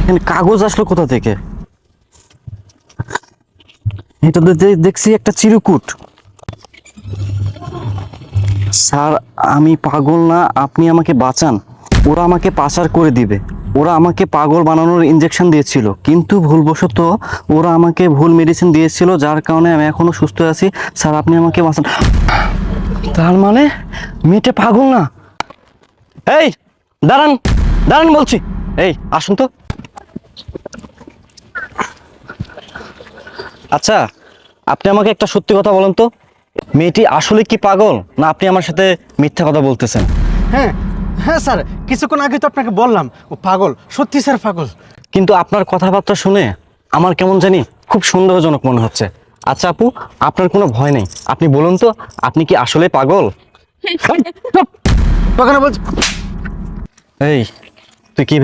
এখানে কাগজ আসলো কোথা থেকে? এটা দেখছি একটা চিরকুট। স্যার, আমি পাগল না, আপনি আমাকে বাঁচান। ওরা আমাকে পাচার করে দিবে। ওরা আমাকে পাগল বানানোর ইনজেকশন দিয়েছিল, কিন্তু ভুলবশত ওরা আমাকে ভুল মেডিসিন দিয়েছিল, যার কারণে আমি এখনো সুস্থ আছি। স্যার, আপনি আমাকে বাঁচান। তার মানে মেয়েটা পাগল না। এই দাঁড়ান, দাঁড়ান বলছি। এই আসুন তো। আচ্ছা, আপনি আমাকে একটা সত্যি কথা বলেন তো, মেয়েটি আসলে কি পাগল, না আপনি আমার সাথে মিথ্যা কথা বলতেছেন? হ্যাঁ হ্যাঁ স্যার, কিছুক্ষণ আগে তো আপনাকে বললাম ও পাগল, সত্যি স্যার পাগল। কিন্তু আপনার কথাবার্তা শুনে আমার কেমন জানি খুব সন্দেহজনক মনে হচ্ছে। আচ্ছা আপু, আপনার কোনো ভয় নেই, আপনি বলুন তো, আপনি কি আসলে পাগল? পাগল বলছি। এই, তুই কি